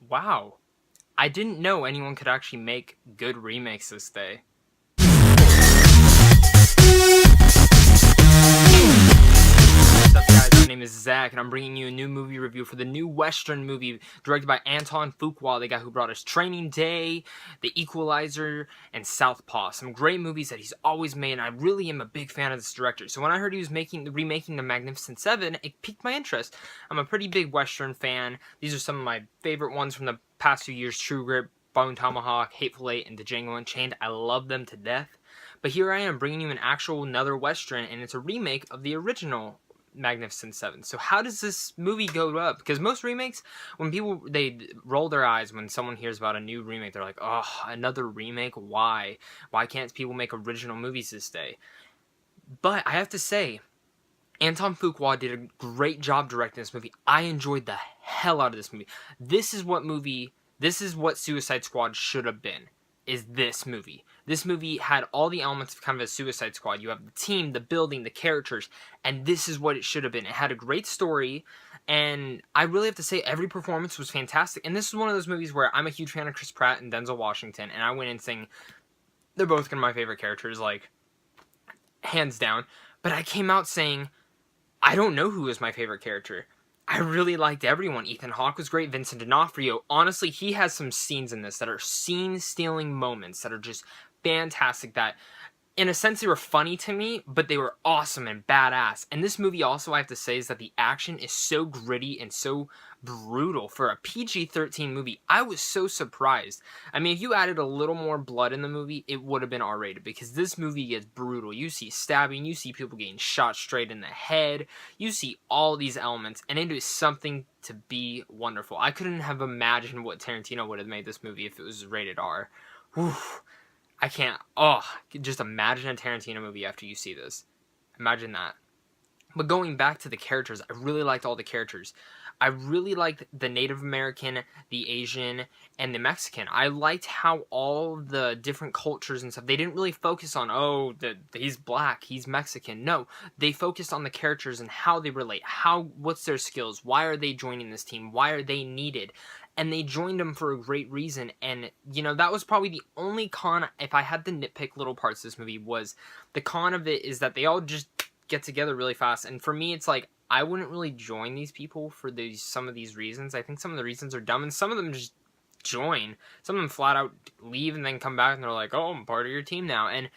Wow. I didn't know anyone could actually make good remakes this day. What's up, guys? My name is Zach, and I'm bringing you a new movie review for the new Western movie directed by Anton Fuqua, the guy who brought us Training Day, The Equalizer, and Southpaw. Some great movies that he's always made, and I really am a big fan of this director. So when I heard he was remaking The Magnificent Seven, it piqued my interest. I'm a pretty big Western fan. These are some of my favorite ones from the past few years: True Grit, Bone Tomahawk, Hateful Eight, and Django Unchained. I love them to death. But here I am bringing you another Western, and it's a remake of the original Magnificent Seven. So how does this movie go up? Because most remakes, when they roll their eyes when someone hears about a new remake, they're like, oh, another remake? Why? Why can't people make original movies this day? But I have to say, Anton Fuqua did a great job directing this movie. I enjoyed the hell out of this movie. This is what Suicide Squad should have been. Is this movie. This movie had all the elements of kind of a Suicide Squad. You have the team, the building, the characters, and this is what it should have been. It had a great story, and I really have to say every performance was fantastic. And this is one of those movies where I'm a huge fan of Chris Pratt and Denzel Washington, and I went in saying they're both my favorite characters, like, hands down. But I came out saying I don't know who is my favorite character. I really liked everyone. Ethan Hawke was great. Vincent D'Onofrio. Honestly, he has some scenes in this that are scene-stealing moments that are just fantastic, that, in a sense, they were funny to me, but they were awesome and badass. And this movie also, I have to say, is that the action is so gritty and so brutal for a PG-13 movie. I was so surprised. I mean, if you added a little more blood in the movie, it would have been R-rated, because this movie gets brutal. You see stabbing, you see people getting shot straight in the head, you see all these elements, and it is something to be wonderful. I couldn't have imagined what Tarantino would have made this movie if it was rated R. Whew. I can't, just imagine a Tarantino movie after you see this. Imagine that. But going back to the characters, I really liked all the characters. I really liked the Native American, the Asian, and the Mexican. I liked how all the different cultures and stuff, they didn't really focus on, he's black, he's Mexican. No, they focused on the characters and how they relate, what's their skills, why are they joining this team, why are they needed? And they joined them for a great reason. And, that was probably the only con, if I had to nitpick little parts of this movie, was the con of it is that they all just get together really fast. And for me, it's like, I wouldn't really join these people for some of these reasons. I think some of the reasons are dumb, and some of them just join. Some of them flat out leave and then come back and they're like, oh, I'm part of your team now. And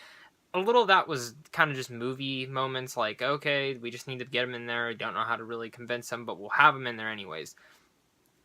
a little of that was kind of just movie moments, like, okay, we just need to get them in there. I don't know how to really convince them, but we'll have them in there anyways.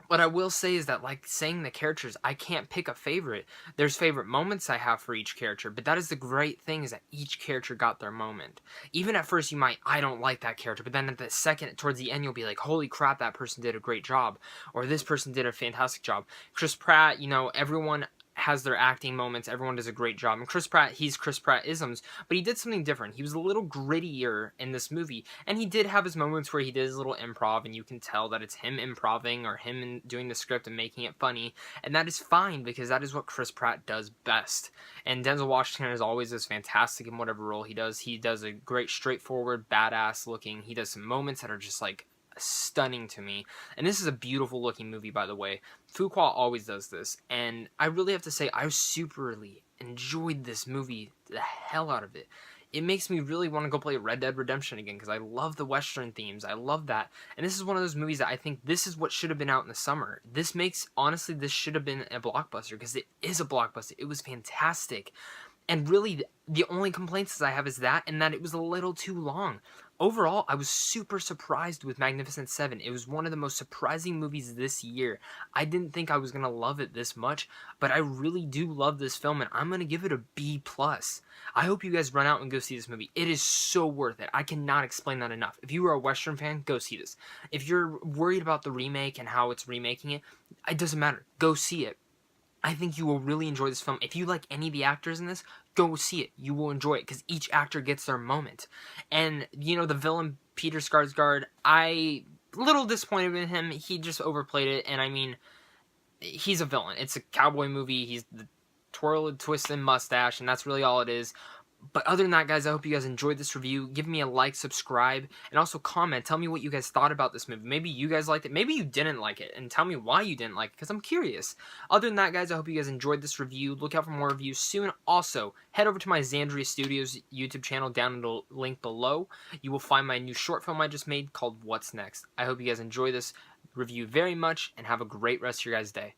What I will say is that, like saying the characters, I can't pick a favorite. There's favorite moments I have for each character, but that is the great thing, is that each character got their moment. Even at first I don't like that character, but then at the second, towards the end, you'll be like, holy crap, that person did a great job, or this person did a fantastic job. Chris Pratt, everyone has their acting moments, everyone does a great job, and Chris Pratt, he's Chris Pratt-isms, but he did something different. He was a little grittier in this movie, and he did have his moments where he did his little improv, and you can tell that it's him improving, or him doing the script and making it funny, and that is fine, because that is what Chris Pratt does best. And Denzel Washington is always as fantastic in whatever role he does. He does a great, straightforward, badass looking, he does some moments that are just like stunning to me. And this is a beautiful looking movie, by the way. Fuqua always does this, and I really have to say I superly enjoyed this movie, the hell out of it. It makes me really want to go play Red Dead Redemption again, because I love the Western themes. I love that. And this is one of those movies that I think this is what should have been out in the summer. Honestly, this should have been a blockbuster, because it is a blockbuster. It was fantastic. And really, the only complaints I have is that, and that it was a little too long. Overall, I was super surprised with Magnificent Seven. It was one of the most surprising movies this year. I didn't think I was going to love it this much, but I really do love this film, and I'm going to give it a B+. I hope you guys run out and go see this movie. It is so worth it. I cannot explain that enough. If you are a Western fan, go see this. If you're worried about the remake and how it's remaking it, it doesn't matter. Go see it. I think you will really enjoy this film. If you like any of the actors in this, go see it. You will enjoy it, because each actor gets their moment. And, the villain, Peter Skarsgård, a little disappointed in him. He just overplayed it, and I mean, he's a villain. It's a cowboy movie. He's the twirled, twisted mustache, and that's really all it is. But other than that, guys, I hope you guys enjoyed this review. Give me a like, subscribe, and also comment. Tell me what you guys thought about this movie. Maybe you guys liked it. Maybe you didn't like it. And tell me why you didn't like it, because I'm curious. Other than that, guys, I hope you guys enjoyed this review. Look out for more reviews soon. Also, head over to my Zandria Studios YouTube channel down in the link below. You will find my new short film I just made called What's Next. I hope you guys enjoy this review very much, and have a great rest of your guys' day.